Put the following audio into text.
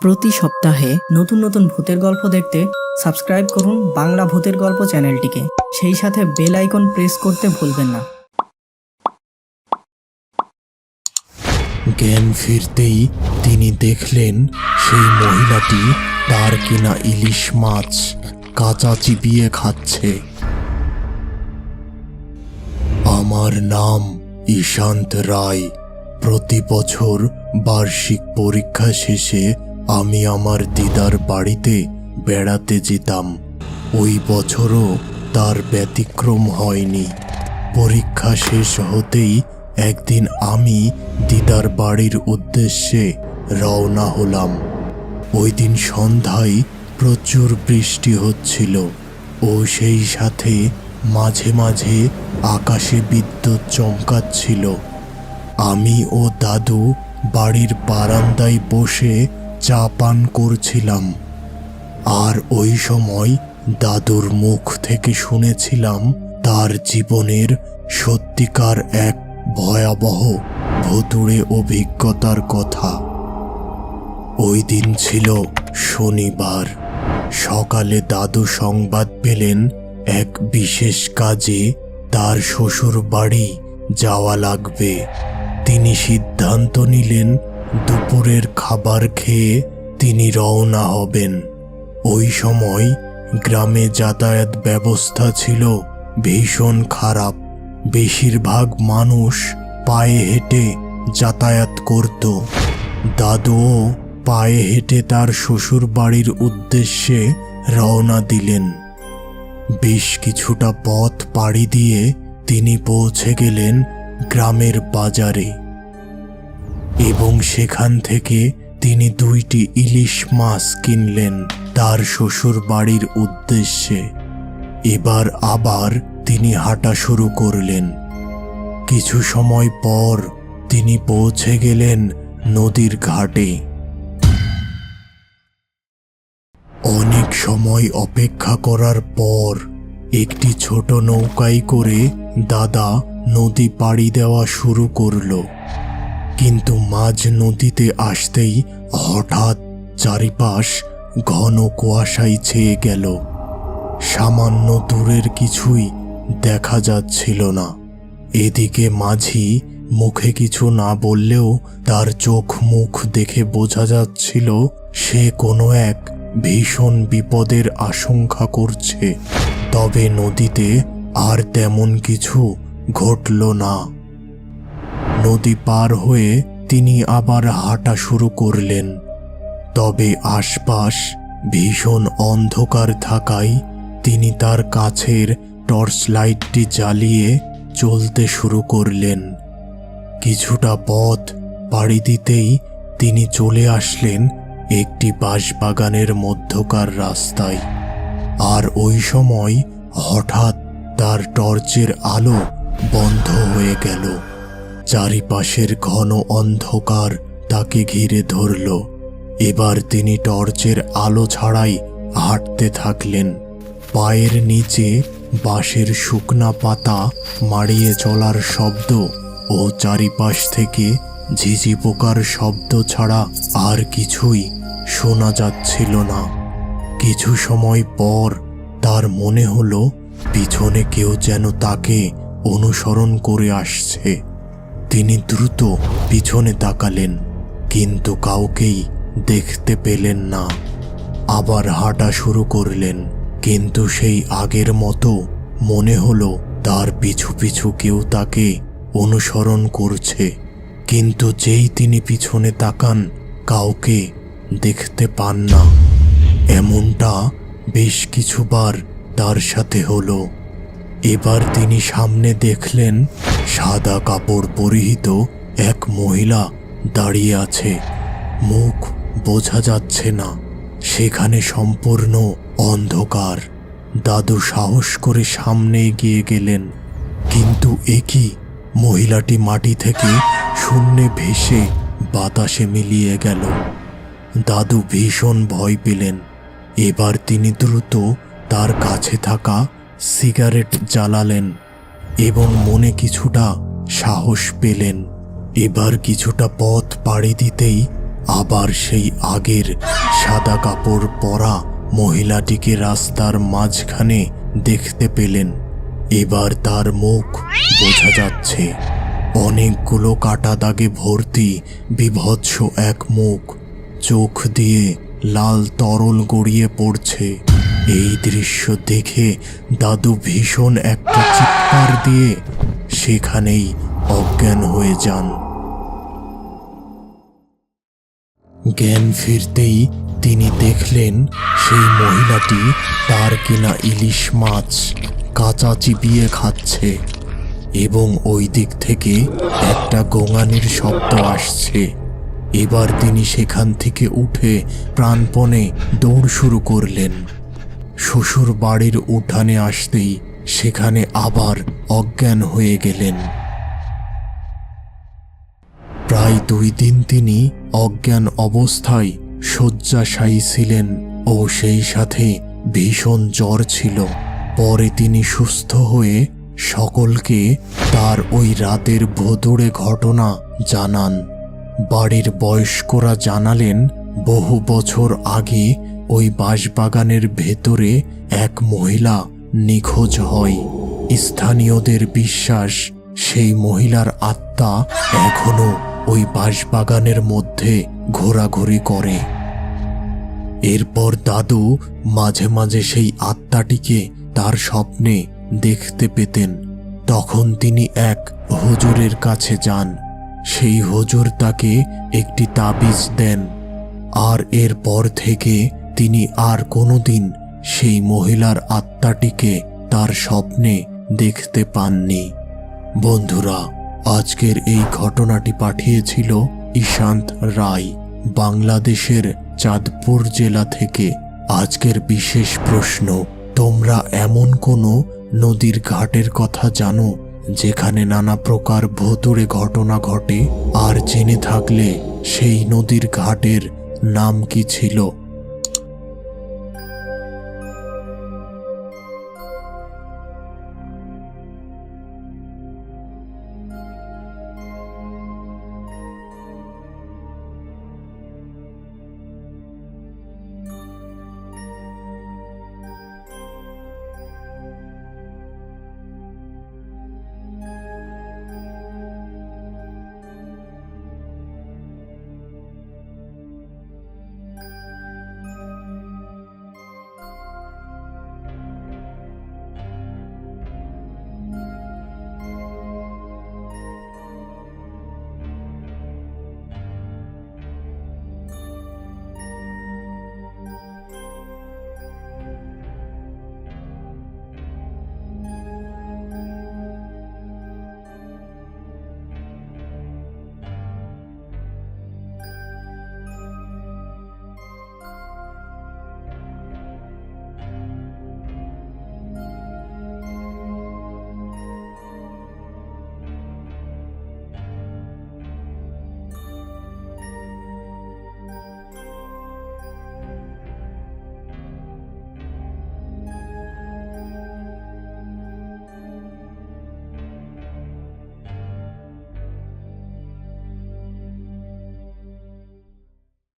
প্রতি সপ্তাহে নতুন নতুন ভূতের গল্প দেখতে সাবস্ক্রাইব করুন বাংলা ভূতের গল্প চ্যানেলটিকে। সেই সাথে বেল আইকন প্রেস করতে ভুলবেন না। জ্ঞান ফিরতেই তিনি দেখলেন সেই মহিলাটি তার কিনা ইলিশ মাছ কাঁচা চিবিয়ে খাচ্ছে। আমার নাম ঈশান্ত রায়। প্রতি বছর বার্ষিক পরীক্ষা শেষে আমি আমার দিদার বাড়িতে বেড়াতে যেতাম। ওই বছরও তার ব্যতিক্রম হয়নি। পরীক্ষা শেষ হতেই একদিন আমি দিদার বাড়ির উদ্দেশ্যে রওনা হলাম। ওই দিন সন্ধ্যায় প্রচুর বৃষ্টি হচ্ছিল ও সেই সাথে মাঝে মাঝে আকাশে বিদ্যুৎ চমকাচ্ছিল। আমি ও দাদু বাড়ির বারান্দায় বসে চা পান করছিলাম। আর ওই সময় দাদুর মুখ থেকে শুনেছিলাম তার জীবনের সত্যিকার এক ভয়াবহ ভুতুড়ে অভিজ্ঞতার কথা। ওই দিন ছিল শনিবার। সকালে দাদু সংবাদ পেলেন এক বিশেষ কাজে তার শ্বশুর বাড়ি যাওয়া লাগবে। তিনি সিদ্ধান্ত নিলেন দুপুরের খাবার খেয়ে তিনি রওনা হবেন। ওই সময় গ্রামে যাতায়াত ব্যবস্থা ছিল ভীষণ খারাপ। বেশিরভাগ মানুষ পায়ে হেঁটে যাতায়াত করত। দাদুও পায়ে হেঁটে তার শ্বশুর বাড়ির উদ্দেশ্যে রওনা দিলেন। বেশ কিছুটা পথ পাড়ি দিয়ে তিনি পৌঁছে গেলেন গ্রামের বাজারে এবং সেখান থেকে তিনি 2টি ইলিশ মাছ কিনলেন তার শ্বশুর বাড়ির উদ্দেশ্যে। এবার আবার তিনি হাঁটা শুরু করলেন। কিছু সময় পর তিনি পৌঁছে গেলেন নদীর ঘাটে। অনেক সময় অপেক্ষা করার পর একটি ছোট নৌকায় করে দাদা নদী পাড়ি দেওয়া শুরু করলো। কিন্তু মাঝ নদীতে আসতেই হঠাৎ চারিপাশ ঘন কুয়াশায় ছেয়ে গেল। সামান্য দূরের কিছুই দেখা যাচ্ছিল না। এদিকে মাঝি মুখে কিছু না বললেও তার চোখ মুখ দেখে বোঝা যাচ্ছিল সে কোনো এক ভীষণ বিপদের আশঙ্কা করছে। তবে নদীতে আর তেমন কিছু ঘটল না। নদী পার হয়ে তিনি আবার হাঁটা শুরু করলেন। তবে আশপাশ ভীষণ অন্ধকার থাকায় তিনি তার কাছের টর্চ লাইটটি জ্বালিয়ে চলতে শুরু করলেন। কিছুটা পথ পাড়ি দিতেই তিনি চলে আসলেন একটি বাঁশবাগানের মধ্যকার রাস্তায়। আর ওই সময় হঠাৎ তার টর্চের আলো বন্ধ হয়ে গেল। চারিপাশের ঘন অন্ধকার তাকে ঘিরে ধরল। এবার তিনি টর্চের আলো ছাড়াই হাঁটতে থাকলেন। পায়ের নিচে বাঁশের শুকনা পাতা মাড়িয়ে চলার শব্দ ও চারিপাশ থেকে ঝিঝি পোকার শব্দ ছাড়া আর কিছুই শোনা যাচ্ছিল না। কিছু সময় পর তার মনে হলো পিছনে কেউ যেন তাকে অনুসরণ করে আসছে। তিনি দ্রুত পিছনে তাকালেন, কিন্তু কাউকেই দেখতে পেলেন না। আবার হাঁটা শুরু করলেন, কিন্তু সেই আগের মতো মনে হলো তার পিছু পিছু কেউ তাকে অনুসরণ করছে। কিন্তু যেই তিনি পিছনে তাকান কাউকে দেখতে পান না। এমনটা বেশ কিছুবার তার সাথে হলো। এবার তিনি সামনে দেখলেন সাদা কাপড় পরিহিত এক মহিলা দাঁড়িয়ে আছে। মুখ বোঝা যাচ্ছে না। সেখানে সম্পূর্ণ অন্ধকার। দাদু সাহস করে সামনে এগিয়ে গেলেন, কিন্তু একই মহিলাটি মাটি থেকে শূন্যে ভেসে বাতাসে মিলিয়ে গেল। দাদু ভীষণ ভয় পেলেন। এবার তিনি দ্রুত তার কাছে থাকা সিগারেট জ্বালালেন এবং মনে কিছুটা সাহস পেলেন। এবার কিছুটা পথ পাড়ি দিতেই আবার সেই আগের সাদা কাপড় পরা মহিলাটিকে রাস্তার মাঝখানে দেখতে পেলেন। এবার তার মুখ বোঝা যাচ্ছে। অনেকগুলো কাটা দাগে ভর্তি বিভৎস এক মুখ, চোখ দিয়ে লাল তরল গড়িয়ে পড়ছে। এই দৃশ্য দেখে দাদু ভীষণ একটা চিৎকার দিয়ে সেখানেই অজ্ঞান হয়ে যান। জ্ঞান ফিরতেই তিনি দেখলেন সেই মহিলাটি তার কিনা ইলিশ মাছ কাঁচা চিবিয়ে খাচ্ছে এবং ওই দিক থেকে একটা গোঙানির শব্দ আসছে। এবার তিনি সেখান থেকে উঠে প্রাণপণে দৌড় শুরু করলেন। শ্বশুর বাড়ির উঠানে আসতেই সেখানে আবার অজ্ঞান হয়ে গেলেন। প্রায় 2 দিন তিনি অজ্ঞান অবস্থায় শয্যাশায়ী ছিলেন ও সেই সাথে ভীষণ জ্বর ছিল। পরে তিনি সুস্থ হয়ে সকলকে তার ওই রাতের ভোঁদড়ে ঘটনা জানান। বাড়ির বয়স্করা জানালেন বহু বছর আগে ওই বাঁশবাগানের ভেতরে এক মহিলা নিখোঁজ হয়। স্থানীয়দের বিশ্বাস সেই মহিলার আত্মা এখনো ওই বাঁশবাগানের মধ্যে ঘোরাঘুরি করে। এরপর দাদু মাঝে মাঝে সেই আত্মাটিকে তার স্বপ্নে দেখতে পেতেন। তখন তিনি এক হুজুরের কাছে যান। সেই হুজুর তাকে একটি তাবিজ দেন। আর এরপর থেকে তিনি আর কোনোদিন সেই মহিলার আত্মাটিকে তার স্বপ্নে দেখতে পাননি। বন্ধুরা, আজকের এই ঘটনাটি পাঠিয়েছিল ঈশান্ত রায়, বাংলাদেশের চাঁদপুর জেলা থেকে। আজকের বিশেষ প্রশ্ন, তোমরা এমন কোনো নদীর ঘাটের কথা জানো যেখানে নানা প্রকার ভুতুড়ে ঘটনা ঘটে? আর জেনে থাকলে সেই নদীর ঘাটের নাম কি ছিল?